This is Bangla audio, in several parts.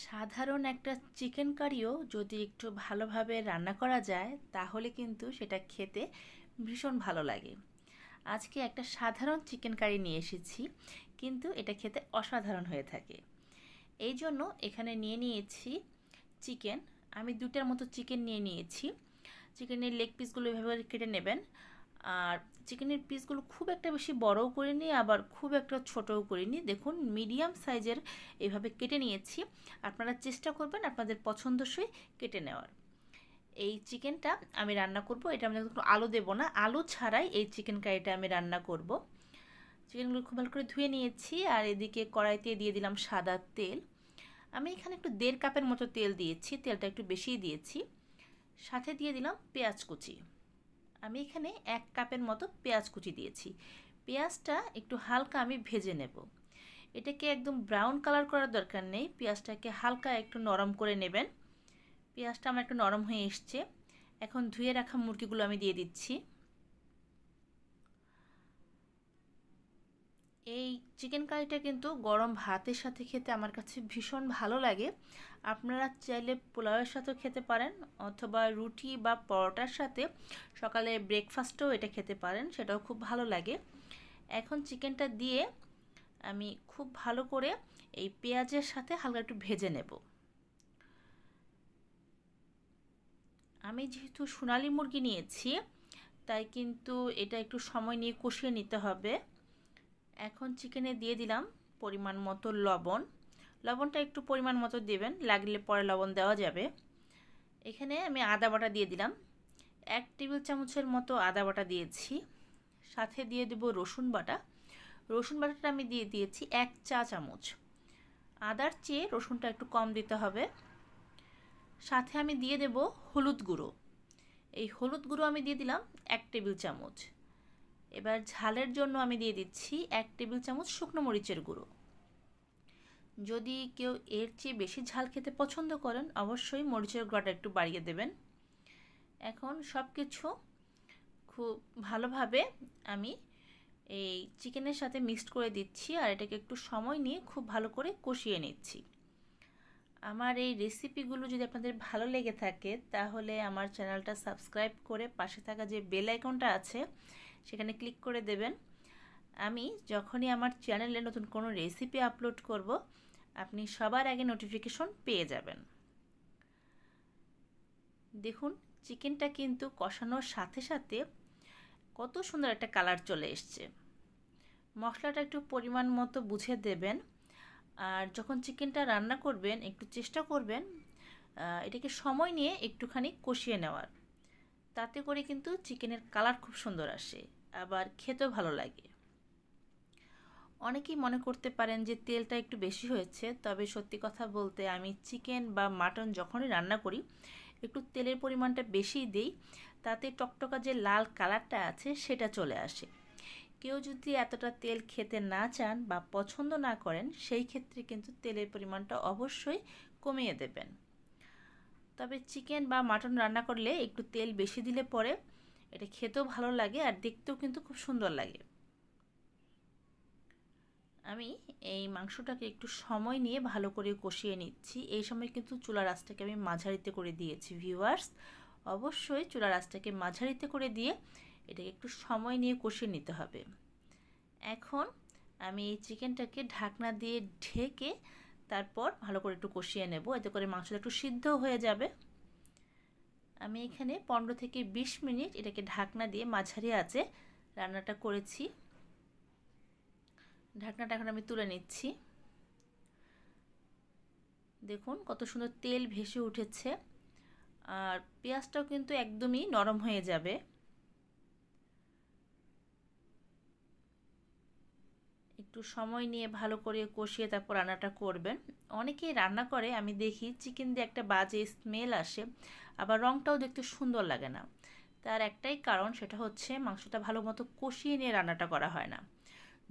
সাধারণ একটা চিকেন কারিও যদি একটু ভালোভাবে রান্না করা যায় তাহলে কিন্তু সেটা খেতে ভীষণ ভালো লাগে। আজকে একটা সাধারণ চিকেন কারি নিয়ে এসেছি, কিন্তু এটা খেতে অসাধারণ হয়ে থাকে। এই জন্য এখানে নিয়ে নিয়েছি চিকেন। আমি 2টার মতো চিকেন নিয়ে নিয়েছি। চিকেনের লেগ পিসগুলো এভাবে কেটে নেবেন। আর চিকেনের পিসগুলো খুব একটা বেশি বড়ও করিনি, আবার খুব একটা ছোটও করিনি। দেখুন, মিডিয়াম সাইজের এভাবে কেটে নিয়েছি। আপনারা চেষ্টা করবেন আপনাদের পছন্দসই কেটে নেওয়ার। এই চিকেনটা আমি রান্না করব, এটা আমি কোনো আলু দেবো না, আলু ছাড়াই এই চিকেন কারিটা আমি রান্না করব। চিকেনগুলো খুব ভালো করে ধুয়ে নিয়েছি, আর এদিকে কড়াইতে দিয়ে দিলাম সাদা তেল। আমি এখানে একটু 1.5 কাপের মতো তেল দিয়েছি, তেলটা একটু বেশিই দিয়েছি। সাথে দিয়ে দিলাম পেঁয়াজ কুচি। আমি এখানে 1 কাপের মতো পেঁয়াজ কুচি দিয়েছি। পেঁয়াজটা একটু হালকা আমি ভেজে নেব। এটাকে একদম ব্রাউন কালার করার দরকার নেই, পেঁয়াজটাকে হালকা একটু নরম করে নেবেন। পেঁয়াজটা আমার একটু নরম হয়ে এসছে। এখন ধুয়ে রাখা মুরগিগুলো আমি দিয়ে দিচ্ছি। এই চিকেন কারিটা কিন্তু গরম ভাতের সাথে খেতে আমার কাছে ভীষণ ভালো লাগে। আপনারা চাইলে পোলাওয়ের সাথেও খেতে পারেন, অথবা রুটি বা পরোটার সাথে সকালে ব্রেকফাস্টেও এটা খেতে পারেন, সেটাও খুব ভালো লাগে। এখন চিকেনটা দিয়ে আমি খুব ভালো করে এই পেঁয়াজের সাথে হালকা একটু ভেজে নেব। আমি যেহেতু সোনালী মুরগি নিয়েছি, তাই কিন্তু এটা একটু সময় নিয়ে কষিয়ে নিতে হবে। এখন চিকেনে দিয়ে দিলাম পরিমাণ মতো লবণ। লবণটা একটু পরিমাণ মতো দেবেন, লাগলে পরে লবণ দেওয়া যাবে। এখানে আমি আদা বাটা দিয়ে দিলাম, 1 টেবিল চামচের মতো আদা বাটা দিয়েছি। সাথে দিয়ে দেব রসুন বাটা। রসুন বাটাটা আমি দিয়ে দিয়েছি 1 চা চামচ। আদার চেয়ে রসুনটা একটু কম দিতে হবে। সাথে আমি দিয়ে দেব হলুদ গুঁড়ো। এই হলুদ গুঁড়ো আমি দিয়ে দিলাম 1 টেবিল চামচ। এবার ঝালের জন্য আমি দিয়ে দিচ্ছি 1 টেবিল চামচ শুকনো মরিচের গুঁড়ো। যদি কেউ এর চেয়ে বেশি ঝাল খেতে পছন্দ করেন, অবশ্যই মরিচের গুঁড়োটা একটু বাড়িয়ে দেবেন। এখন সব কিছু খুব ভালোভাবে আমি এই চিকেনের সাথে মিক্সড করে দিচ্ছি, আর এটাকে একটু সময় নিয়ে খুব ভালো করে কষিয়ে নিচ্ছি। আমার এই রেসিপিগুলো যদি আপনাদের ভালো লেগে থাকে, তাহলে আমার চ্যানেলটা সাবস্ক্রাইব করে পাশে থাকা যে বেল আইকনটা আছে সেখানে ক্লিক করে দেবেন। আমি যখনই আমার চ্যানেলে নতুন কোনো রেসিপি আপলোড করব, আপনি সবার আগে নোটিফিকেশন পেয়ে যাবেন। দেখুন, চিকেনটা কিন্তু কষানোর সাথে সাথে কত সুন্দর একটা কালার চলে এসছে। মশলাটা একটু পরিমাণ মতো বুঝে দেবেন। আর যখন চিকেনটা রান্না করবেন, একটু চেষ্টা করবেন এটাকে সময় নিয়ে একটুখানি কষিয়ে নেওয়ার। তাতে করে কিন্তু চিকেনের কালার খুব সুন্দর আসে, আবার খেতেও ভালো লাগে। অনেকেই মনে করতে পারেন যে তেলটা একটু বেশি হয়েছে, তবে সত্যি কথা বলতে আমি চিকেন বা মাটন যখনই রান্না করি একটু তেলের পরিমাণটা বেশি দিই, তাতে টকটকা যে লাল কালারটা আছে সেটা চলে আসে। কেউ যদি এতটা তেল খেতে না চান বা পছন্দ না করেন, সেই ক্ষেত্রে কিন্তু তেলের পরিমাণটা অবশ্যই কমিয়ে দেবেন। তবে চিকেন বা মাটন রান্না করলে একটু তেল বেশি দিলে পরে এটা খেতেও ভালো লাগে, আর দেখতেও কিন্তু খুব সুন্দর লাগে। আমি এই মাংসটাকে একটু সময় নিয়ে ভালো করে কষিয়ে নিচ্ছি। এই সময় কিন্তু চুলার আঁচটাকে আমি মাঝারিতে করে দিয়েছি। ভিউয়ার্স, অবশ্যই চুলার আঁচটাকে মাঝারিতে করে দিয়ে এটাকে একটু সময় নিয়ে কষিয়ে নিতে হবে। এখন আমি এই চিকেনটাকে ঢাকনা দিয়ে ঢেকে তারপর ভালো করে একটু কষিয়ে নেব, এতে করে মাংসটা একটু সিদ্ধ হয়ে যাবে। আমি এখানে 15 থেকে 20 মিনিট এটাকে ঢাকনা দিয়ে মাঝারি আঁচে রান্নাটা করেছি। ঢাকনাটা এখন আমি তুলে নিচ্ছি। দেখুন কত সুন্দর তেল ভেসে উঠেছে, আর পেঁয়াজটাও কিন্তু একদমই নরম হয়ে যাবে। একটু সময় নিয়ে ভালো করে কষিয়ে তারপর রান্নাটা করবেন। অনেকেই রান্না করে আমি দেখি চিকেন দিয়ে একটা বাজে স্মেল আসে, আবার রঙটাও দেখতে সুন্দর লাগে না। তার একটাই কারণ, সেটা হচ্ছে মাংসটা ভালো মতো কষিয়ে নিয়ে রান্নাটা করা হয় না।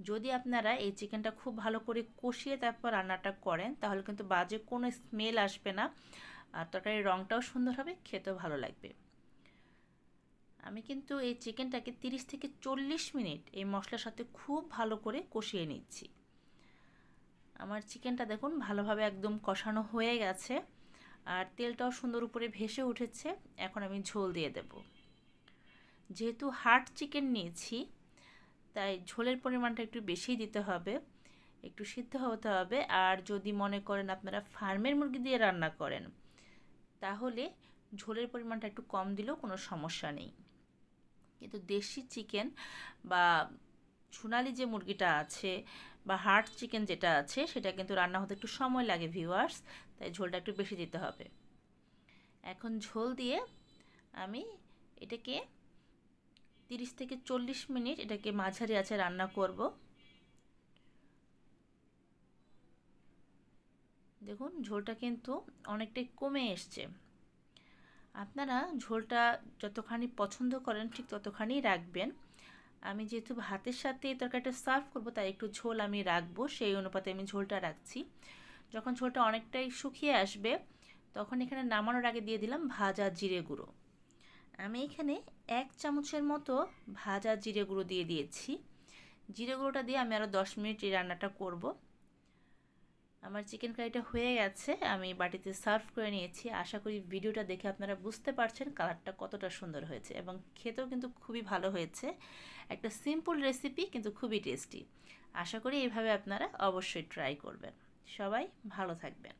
যদি আপনারা এই চিকেনটা খুব ভালো করে কষিয়ে তারপর রান্নাটা করেন, তাহলে কিন্তু বাজে কোনো স্মেল আসবে না, আর তরকারির রঙটাও সুন্দর হবে, খেতেও ভালো লাগবে। আমি কিন্তু এই চিকেনটাকে 30 থেকে 40 মিনিট এই মশলার সাথে খুব ভালো করে কষিয়ে নিচ্ছি। আমার চিকেনটা দেখুন ভালোভাবে একদম কষানো হয়ে গেছে আর তেলটাও সুন্দর উপরে ভেসে উঠেছে। এখন আমি ঝোল দিয়ে দেব। যেহেতু হার্ড চিকেন নিয়েছি তাই ঝোলের পরিমাণটা একটু বেশি দিতে হবে, একটু সিদ্ধ হতে হবে। আর যদি মনে করেন আপনারা ফার্মের মুরগি দিয়ে রান্না করেন তাহলে ঝোলের পরিমাণটা একটু কম দিলেও কোনো সমস্যা নেই। কিন্তু দেশি চিকেন বা সোনালি যে মুরগিটা আছে বা হার্ড চিকেন যেটা আছে সেটা কিন্তু রান্না হতে একটু সময় লাগে ভিউয়ার্স, তাই ঝোলটা একটু বেশি দিতে হবে। এখন ঝোল দিয়ে আমি এটাকে 30 থেকে 40 মিনিট এটাকে মাঝারি আঁচে রান্না করব। দেখুন ঝোলটা কিন্তু অনেকটাই কমে এসছে। আপনারা ঝোলটা যতখানি পছন্দ করেন ঠিক ততখানি রাখবেন। আমি যেহেতু ভাতের সাথে এই তরকারিটা সার্ভ করবো তাই একটু ঝোল আমি রাখবো, সেই অনুপাতে আমি ঝোলটা রাখছি। যখন ঝোলটা অনেকটাই শুকিয়ে আসবে তখন এখানে নামানোর আগে দিয়ে দিলাম ভাজা জিরে গুঁড়ো। আমি এখানে 1 চামচের মতো ভাজা জিরে গুঁড়ো দিয়ে দিয়েছি। জিরে গুঁড়োটা দিয়ে আমি আরও 10 মিনিট এই রান্নাটা করব। আমার চিকেন কারিটা হয়ে গেছে, আমি বাটিতে সার্ভ করে নিয়েছি। আশা করি ভিডিওটা দেখে আপনারা বুঝতে পারছেন কালারটা কতটা সুন্দর হয়েছে এবং খেতেও কিন্তু খুবই ভালো হয়েছে। একটা সিম্পল রেসিপি কিন্তু খুবই টেস্টি। আশা করি এইভাবে আপনারা অবশ্যই ট্রাই করবেন। সবাই ভালো থাকবেন।